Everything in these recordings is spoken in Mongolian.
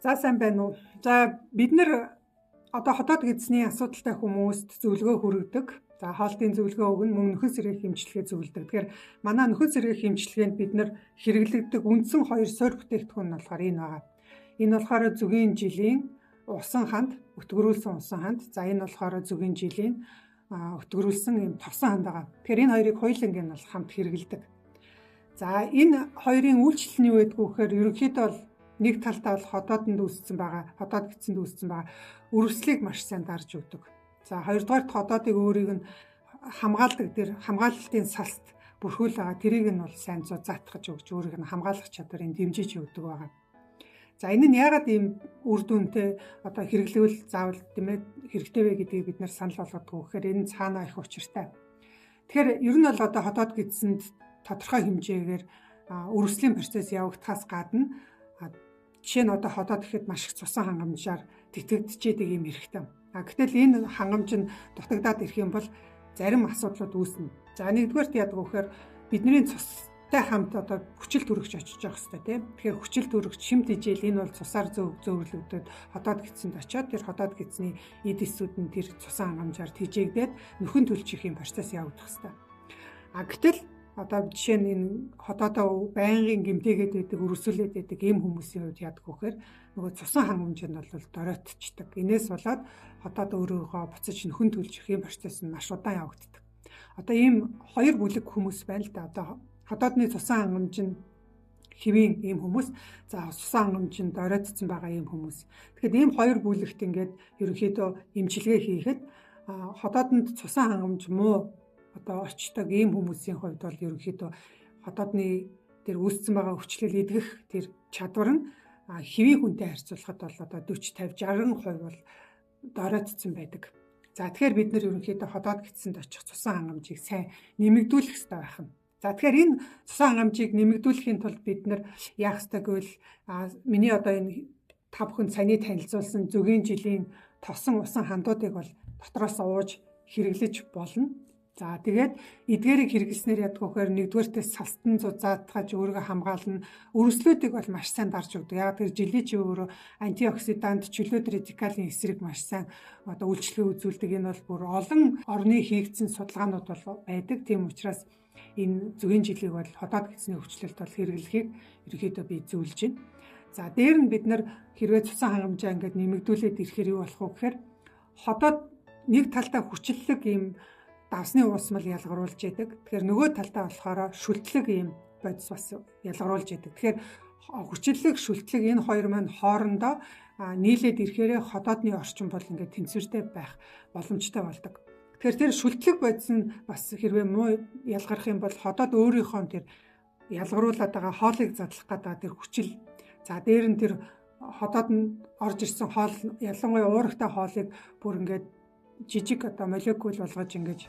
За сайн байна уу? За бид нэр одоо хотод эзний асуудалтай хүмүүст зөвлөгөө хүргэдэг. За хоолтын зөвлөгөө өгнө, мөн нөхөн сэргээх эмчилгээ зөвлөдөг. Тэгэхээр манай нөхөн сэргээх эмчилгээнд бид нэр хэрэглэгдэх үндсэн хоёр сорь бүтээгдэхүүн нь болохоор энэ байгаа. Энэ болохоор зүгийн жилийн усан ханд, өтгөрүүлсэн усан ханд. За энэ болохоор зүгийн жилийн өтгөрүүлсэн юм товсон ханд байгаа. Тэгэхээр энэ хоёрыг хоёуланг нь бол хамт хэрэглэдэг. За энэ хоёрын үйлчлэл нь юу гэдг вэ гэхээр ерөнхийдөө бол нэг талдаа бол хотоодд үүссэн байгаа, хотоод гисэнд үүссэн байгаа өрөвслийг маш сайн дарж өгдөг. За хоёрдугаар хотоодыг өөрийг нь хамгаалдаг дээр хамгаалалтын салст бүрхүүл байгаа. Тэрийг нь бол сайн заатгаж өгч өөрийг нь хамгаалах чадварыг дэмжиж өгдөг байгаа. За энэ нь яагаад ийм үр дүнтэй одоо хэрэглэвэл заавал тийм ээ хэрэгтэй вэ гэдгийг бид нар санал болгодог. Тэгэхээр энэ цаанаа их учиртай. Тэгэхээр ер нь бол одоо хотоод гисэнд тодорхой хэмжээгээр өрөвслийн процесс явагдахаас гадна жишээ нь одоо хотоод гэхэд маш их цусан хангамжаар тэтгэгдчихэд ийм хэрэгтэй. Гэтэл энэ хангамж нь дутагдаад ирэх юм бол зарим асуудлууд үүснэ. За нэгдүгээрт яадаг вэ гэхээр бидний цустай хамт одоо хүчил төрөгч очиж явах хэрэгтэй тийм. Тэгэхээр хүчил төрөгч шимт ижил энэ бол цусаар зөөврлөгдөд хотоод гисэнд очиод тэр хотоод гисний эд эсүүд нь тэр цусан хангамжаар тэжээгдээд нөхөн төлчих юм процесс явагдах хэрэгтэй. Гэтэл одоо жишээ нь энэ хотоодоо байнгын гэмтээгээд байдаг, өрөвсүүлээд байдаг ийм хүмүүсийн хувьд яадаг вэ гэхээр нөгөө цусан хангамж нь бол доройтчдаг. Инээс болоод хотоод өөрөөгөө буцаж нөхөн төлж их юм процесс нь маш удаан явагддаг. Одоо ийм хоёр бүлэг хүмүүс байна л да. Одоо хотоодны цусан хангамж нь хэвийн ийм хүмүүс, за цусан хангамж нь доройтсон байгаа ийм хүмүүс. Тэгэхээр ийм хоёр бүлэгт ингээд ерөнхийдөө эмчилгээ хийхэд хотоодонд цусан хангамж муу одоо очдог ийм хүмүүсийн хувьд бол ерөнхийдөө хотоодны тэр үүссэн байгаа өвчлөл эдгэх тэр чадвар нь хэвийн хүнтэй харьцуулахад бол одоо 40, 50, 60% бол доройтсон байдаг. За тэгэхээр бид нэр ерөнхийдөө хотоод гисэнд очих цусан хангамжийг сайн нэмэгдүүлэх хэрэгтэй байх нь. За тэгэхээр энэ цусан хангамжийг нэмэгдүүлэхийн тулд бид нэр яах ёстой гэвэл миний одоо энэ та бүхэнд саяны танилцуулсан зүгийн жилийн тосон усан хандуудыг бол дотроос ууж хэрэглэж болно. За тэгээд эдгээрийг хэрэглэснээр ядг вөхөр нэгдүгээртээ салтан зузаатгаж өөрийгөө хамгаална. Өрөвслүүдийг бол маш сайн дарж өгдөг. Яг тэр жилийн чи өөрөө антиоксидант, чөлөөт радикалын эсрэг маш сайн одоо үйлчлэгээ үзүүлдэг. Энэ бол бүр олон орны хийгдсэн судалгаанууд бол байдаг. Тийм учраас энэ зүгийн жилийг бол хотоод гисний өвчлөлт бол хэрэглэхийг ерөнхийдөө би зөвлөж байна. За дээр нь бид нар хэрвээ цусан хангамжаа ингээд нэмэгдүүлээд ирэхээр юу болох вэ гэхээр хотоод нэг талдаа хүчлэлэг ийм давсны уусмал ялгаруулж яадаг. Тэгэхээр нөгөө талдаа болохоор шүлтлэг ийм бодис бас ялгаруулж яадаг. Тэгэхээр хүчлэлэг, шүлтлэг энэ хоёр маань хоорондоо нийлээд ирэхээр хотоодны орчин бол ингээд тэнцвэртэй байх боломжтой болдог. Тэгэхээр тэр шүлтлэг бодис нь бас хэрвээ муу ялгарх юм бол хотоод өөрийнхөө тэр ялгаруулад байгаа хоолыг задлах гэдэг тэр хүчил. За дээр нь тэр хотоод нь орж ирсэн хоол ялангуяа уурагтай хоолыг бүр ингээд жижиг одоо молекул болгож ингэж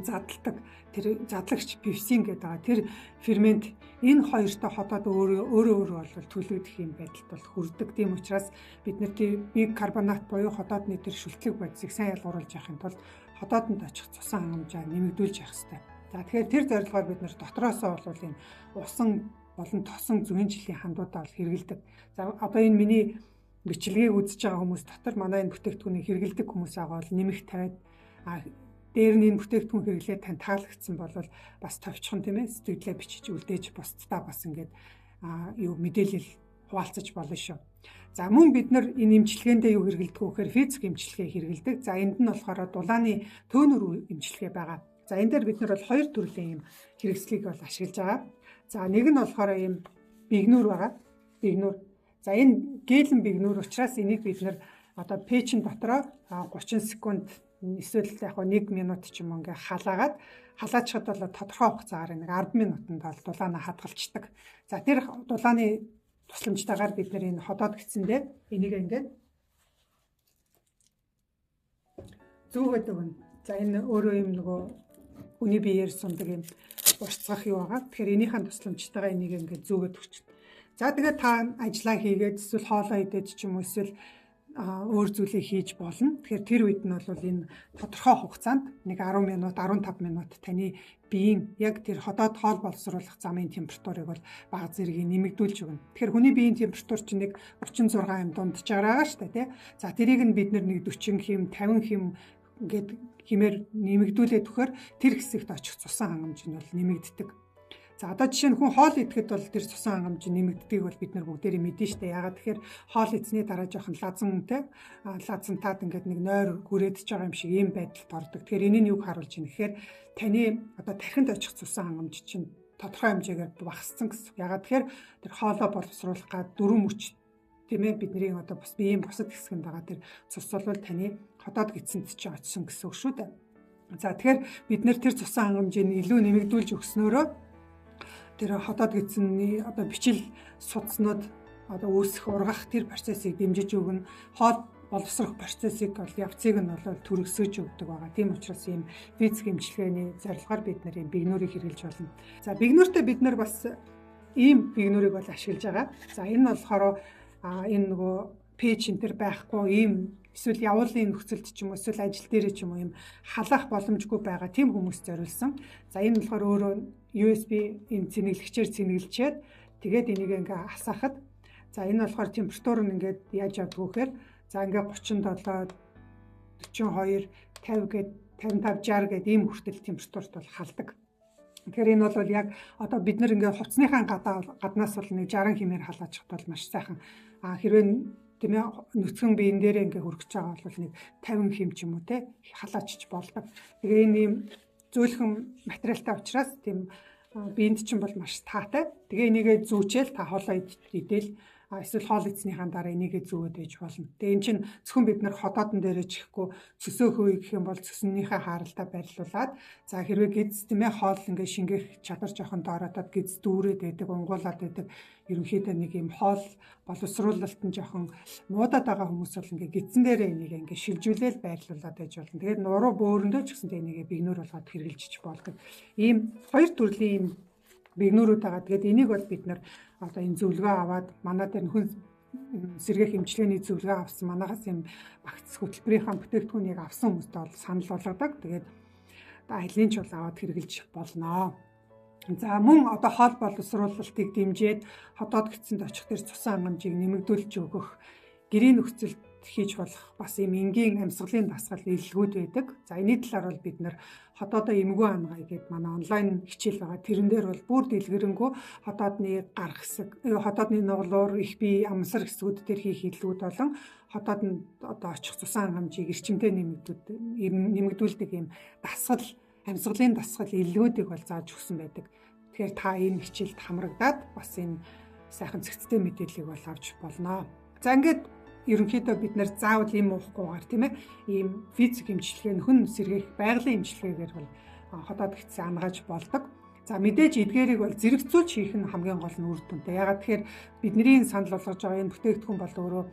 задлагдаг тэр задлагч певсин гэдэг байгаа. Тэр фермент энэ хоёртой хотоод өөрөө бол төлөвлөх юм байдалд бол хүрдэг. Тийм учраас бид нар биг карбонат буюу хотоодны тэр шүлтлэг бодисыг сайн ялгаруулж явахын тулд хотоодонд очих цусан хангамжаа нэмэгдүүлж явах хэрэгтэй. За тэгэхээр тэр зорилгоор бид нар дотроосоо бол энэ усан болон тосон зүгийн жилийн хандуудаа бол хэрэгэлдэг. За одоо энэ миний бичлэгийг үзэж байгаа хүмүүс дотор манай энэ бүтээгдэхүүнийг хэрэгэлдэг хүмүүс байгаа бол нэмэх тавиад дээр нь энэ бүтээгдэхүүн хэрэглээд тань таалагдсан бол бас товчхон тийм ээ сэтгэлдээ бичиж үлдээж бусдаа бас ингээд юу мэдээлэл хуваалцаж болно шүү. За мөн бид нар энэ эмчилгээндээ юу хэрэгэлдэг вэ гэхээр физик эмчилгээ хэрэгэлдэг. За энд нь болохоор дулааны төөнөр эмчилгээ байгаа. За энэ дээр бид нар бол хоёр төрлийн юм хэрэгслийг бол ашиглаж байгаа. За нэг нь болохоор ийм бигнүр байгаа. Бигнүр. За энэ гээлэн бигнүр учраас энийг бид нэр одоо пэйжин дотроо 30 секунд эсвэл яг 1 минут ч юм ингээ халаачхад бол тодорхой хугацаагаар нэг 10 минутанд бол дулаана хадгалцдаг. За тэр дулааны тусламжтайгаар бид нэр энэ хотоод гисэндээ энийг ингээ зүүгээд өгнө. За энэ өөрөө юм нөгөө хүний биеэр сундаг юм уртцах юу байгаа. Тэгэхээр энийхэн тусламжтайгаа энийг ингээ зүүгээд өгч. За тэгээд та ажиллаа хийгээд эсвэл хоолоо идээд ч юм уу эсвэл өөр зүйлээ хийж болно. Тэгэхээр тэр үед нь бол энэ тодорхой хугацаанд нэг 10 минут, 15 минут таны биеийн яг тэр ходоод хоол боловсруулах замын температурыг бол бага зэргийг нэмэгдүүлж өгнө. Тэгэхээр хүний биеийн температур чинь нэг 36 хэм дунджаар байгаа шүү дээ, тий. За тэрийг нь бид нэг 40 хэм, 50 хэм ингээд хэмээр нэмэгдүүлээд өгөхөөр тэр хэсэгт очих цусан хангамж нь бол нэмэгддэг. За одоо жишээ нь хүн хоол идэхэд бол тэр цусан хангамж нэмэгддгийг бол бид нар бүгдээрээ мэдэн штэ. Ягаад тэгэхээр хоол идсний дараа жоохон лазантаад ингээд нэг нойр хүрээдж байгаа юм шиг ийм байдалд ордог. Тэгэхээр энэ нь юг харуулж байна гэхээр таны одоо тархинд очих цусан хангамж чинь тодорхой хэмжээгээр багассан гэсэн. Ягаад тэгэхээр тэр хоолоо боловсруулах гад дөрвөн мөч тийм ээ бидний одоо бас биеийн бусад хэсгэнд байгаа тэр цус бол таны ходоод гидсэнд чи очсон гэсэн үг шүү дээ. За тэгэхээр бид нэр тэр цусан хангамжийг илүү нэмэгдүүлж өгснөөрөө тэр ходоод гидсэний одоо бичил судснууд одоо үүсэх ургах тэр процессыг дэмжиж өгнө. Хоол боловсрох процессыг бол явцыг нь бол төрөсгөж өгдөг байгаа. Тийм учраас ийм физик эмчилгээний зорилгоор бид нар ийм бигнүүрийг хэрэглэж болно. За бигнүүртээ бид нар бас ийм бигнүүрийг бол ашиглаж байгаа. За энэ нь болохоор энэ нөгөө пэйж энтер байхгүй ийм эсвэл явуулын нөхцөлд ч юм уу эсвэл ажил дээр ч юм уу ийм халаах боломжгүй байгаа тийм хүмүүс зориулсан. За энэ болохоор өөрөө USB ийм цэнэглэгчээр цэнэглчээд тэгээд энийг ингээ асаахад за энэ болохоор температур нь ингээд яаж явдгүү гэхээр за ингээ 37 42 50 гээд 55 60 гээд ийм хүртэл температурт бол халдаг. Тэгэхээр энэ бол яг одоо бид нар ингээ хувцсныхаа гаднаас бол нэг 60 хэмээр халаачихд бол маш сайхан. Хэрвээ тийм ээ нүцгэн биен дээр ингээ хөргөж байгаа бол нэг 50 хэм ч юм уу те халаачч болдог. Тэгээ энэ ийм зөөлхөн материалтай учраас тийм биенд чинь бол маш таатай. Тэгээ энийгээ зүүчээл та хоолоо идэл эсвэл хоол идснийхаа дараа энийгээ зүүгээд ээж болно. Тэгээ эн чинь зөвхөн бид нар ходоодон дээрээ чихгүй цөсөөхөө гэх юм бол цөснийхээ харалтаа байрлуулад за хэрвээ гиз тийм ээ хоол ингээ шингээх чадвар жоохон дооротоод гиз дүүрээд байдаг, унгуулад байдаг. Ерөнхийдөө нэг юм хоол боловсруулалт нь жоохон муудаад байгаа хүмүүс бол ингээ гидсэн дээрээ энийг ингээ шилжүүлээл байрлуулад байж болно. Тэгээд нуруу бөөрөндөө ч гэсэн энийгээ бигнүүр болгоод хэрэгжилж болдог. Ийм хоёр төрлийн бигнүүрүүд байгаа. Тэгээд энийг бол бид нар одоо энэ зөвлөгөө аваад манай дээр нөхөн сэргээх эмчилгээний зөвлөгөө авсан манайхаас юм багц хөтөлбөрийнхаа бүтээгдэхүүнийг авсан хүмүүстээ бол санал болгодог. Тэгээд айлын ч бол аваад хэрэгжилж болно. За мөн одоо хоол боловсруулалтыг дэмжиж ходоод гидсэнд очих тэр цусан хангамжийг нэмэгдүүлж өгөх гэрийн нөхцөлд хийж болох бас юм энгийн амьсгалын дасгал илгүүд байдаг. За энэ талаар бол бид нар ходоодоо эмгүү ангай гэдэг манай онлайн хичээл байгаа. Тэрэн дээр бол бүр дэлгэрэнгүй ходоодны гарах хэсэг, ходоодны нуглуур, их бие, амсар хэсгүүд дээр хийх илгүүд болон ходоод нь одоо очих цусан хангамжийг эрчимтэй нэмэгдүүлдэг юм дасгал, амьсгалын дасгал илгүүдийг бол зааж өгсөн байдаг. Тэгэхээр та энэ хичээлд хамрагдаад бас энэ сайхан цэгцтэй мэдээллийг бол авч болно. За ингээд ерөнхийдөө бид нар заавал юм уухгүйгээр тийм ээ ийм физик эмчилгээ нөхөн сэргээх байгалийн эмчилгээгээр бол ходоод гидсээ ангааж болдог. За мэдээж эдгээрийг бол зэрэгцүүлж хийх нь хамгийн гол нь үр дүнтэй. Ягаад тэгэхээр бидний санал болгож байгаа энэ бүтээгдэхүүн бол өөрөө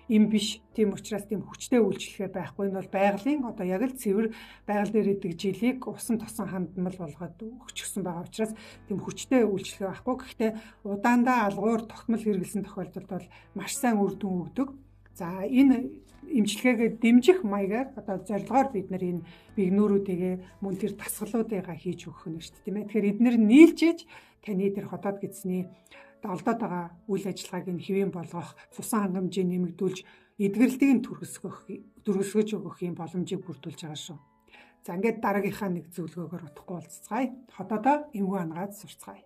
им биш. Тийм учраас тийм хүчтэй үйлчлэгээ байхгүй. Энэ бол байгалийн одоо яг л цэвэр байгаль дээр идэг жилийг усан тосон хандмал болгоод өгчихсөн байгаа учраас тийм хүчтэй үйлчлэгээ байхгүй. Гэхдээ удаандаа алгуур тогтмол хэрэглэсэн тохиолдолд бол маш сайн үр дүн өгдөг. За энэ эмчилгээгээ дэмжих маягаар одоо зорилгоор бид нар энэ бигнүүрүүдээ мөн тэр дасгалуудыгаа хийж өгөх нь шүү дээ тийм ээ. Тэгэхээр эдгээр нийлжээж таны тэр ходоод гидсний олдоод байгаа үйл ажиллагааг нь хэвэн болгох, цусан хангамжийг нэмэгдүүлж, эдгэрэлтийг төрөлсгөж өгөх юм боломжийг бүрдүүлж байгаа шүү. За ингээд дараагийнхаа нэг зөвлөгөөгөөр утгагүй уулзцгаая. Ходоодоо эмгүү ангаад сурцгаая.